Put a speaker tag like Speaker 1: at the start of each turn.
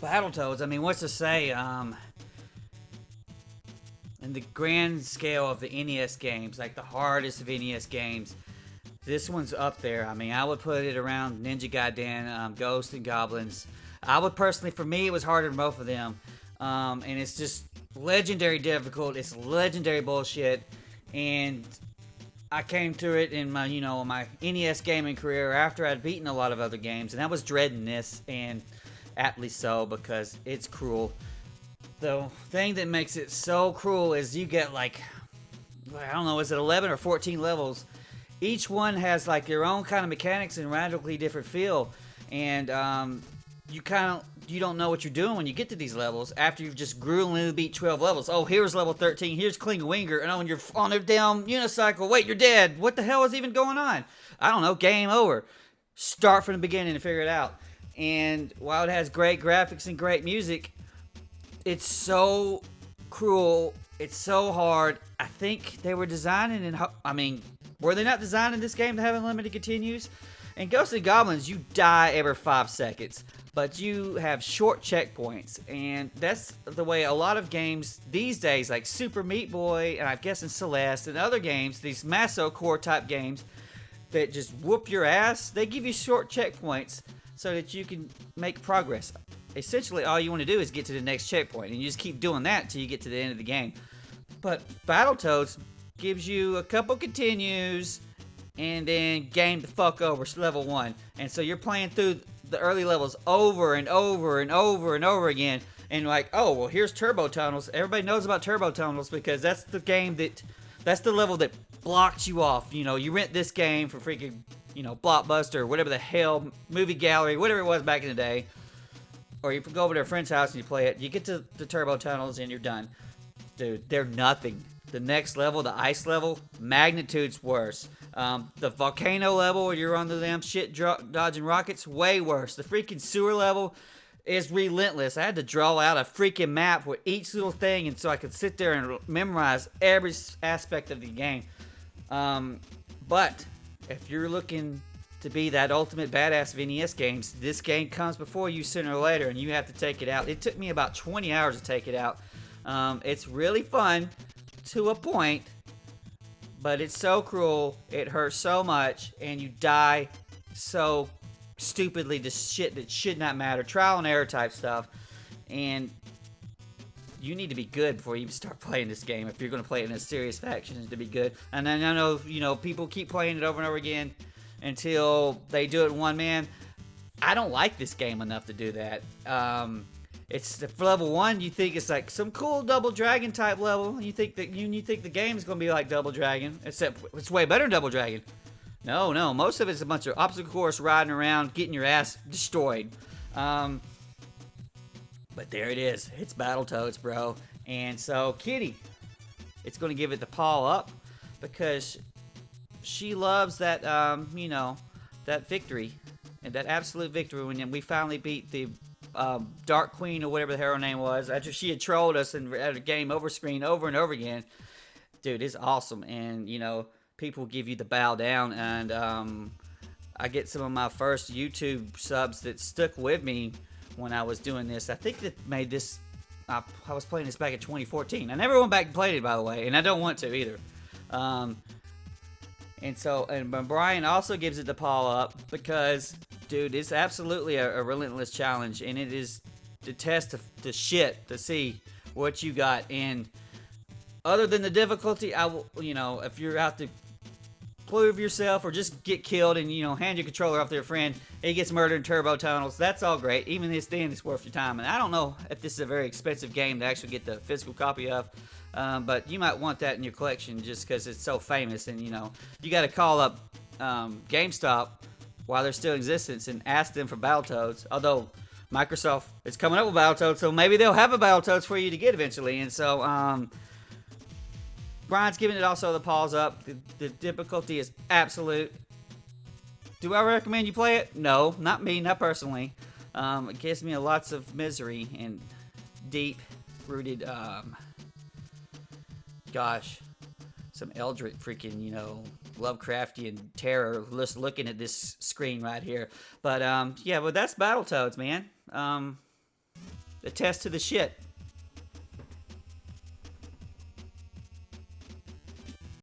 Speaker 1: Battletoads, I mean, what's to say? In the grand scale of the NES games, like the hardest of NES games, this one's up there. I mean, I would put it around Ninja Gaiden, Ghosts and Goblins. I would personally, for me, it was harder than both of them. And it's just legendary difficult. It's legendary bullshit. And I came through it in my, my NES gaming career after I'd beaten a lot of other games, and I was dreading this, and aptly so because it's cruel. The thing that makes it so cruel is you get like, I don't know, is it 11 or 14 levels? Each one has like their own kind of mechanics and radically different feel, and you don't know what you're doing when you get to these levels after you've just gruelingly beat 12 levels. Oh, here's level 13. Here's Kling Winger, and when you're on a damn unicycle, wait, you're dead. What the hell is even going on? I don't know. Game over. Start from the beginning and figure it out. And while it has great graphics and great music, it's so cruel. It's so hard. I think they were designing and were they not designing this game to have unlimited continues? In Ghosts and Goblins, you die every 5 seconds, but you have short checkpoints, and that's the way a lot of games these days, like Super Meat Boy, and I guess in Celeste, and other games, these Masocore type games that just whoop your ass, they give you short checkpoints so that you can make progress. Essentially, all you want to do is get to the next checkpoint, and you just keep doing that until you get to the end of the game. But Battletoads gives you a couple continues, and then game the fuck over, level 1. And so you're playing through the early levels over and over and over and over again, and like, oh, well, here's turbo tunnels. Everybody knows about turbo tunnels because that's the level that blocked you off. You rent this game for freaking, Blockbuster or whatever the hell, movie gallery, whatever it was back in the day. Or you go over to a friend's house and you play it. You get to the turbo tunnels and you're done. Dude, they're nothing. The next level, the ice level, magnitude's worse. The volcano level where you're on the damn shit dodging rockets, way worse. The freaking sewer level is relentless. I had to draw out a freaking map with each little thing, and so I could sit there and memorize every aspect of the game. But if you're looking to be that ultimate badass of NES games, this game comes before you sooner or later, and you have to take it out. It took me about 20 hours to take it out. It's really fun to a point, but it's so cruel, it hurts so much, and you die so stupidly to shit that should not matter. Trial and error type stuff, and you need to be good before you even start playing this game if you're going to play it in a serious fashion to be good. And I know, people keep playing it over and over again until they do it in one man. I don't like this game enough to do that. It's for level 1. You think it's like some cool Double Dragon type level. You think the game is gonna be like Double Dragon, except it's way better than Double Dragon. No, most of it's a bunch of obstacle course riding around, getting your ass destroyed. But there it is. It's Battletoads, bro. And so Kitty, it's gonna give it the paw up because she loves that that victory and that absolute victory when we finally beat the Dark Queen or whatever the hell her name was, after she had trolled us and at a game over screen over and over again. Dude, it's awesome. And people give you the bow down, and I get some of my first YouTube subs that stuck with me when I was doing this. I think that made this, I was playing this back in 2014. I never went back and played it, by the way, and I don't want to either. And Brian also gives it the paw up because, dude, it's absolutely a relentless challenge, and it is to test the shit to see what you got. And other than the difficulty, if you're out to prove yourself or just get killed and, hand your controller off to your friend, he gets murdered in turbo tunnels, that's all great. Even this then, it's worth your time. And I don't know if this is a very expensive game to actually get the physical copy of. But you might want that in your collection just because it's so famous, and you got to call up GameStop while they're still in existence and ask them for Battletoads. Although Microsoft is coming up with Battletoads, so maybe they'll have a Battletoads for you to get eventually. And so Brian's giving it also the paws up. The difficulty is absolute. Do I recommend you play it? No, not me, not personally. It gives me lots of misery and deep-rooted some eldritch freaking, Lovecraftian terror just looking at this screen right here. But, yeah, but that's Battletoads, man. attest to the shit.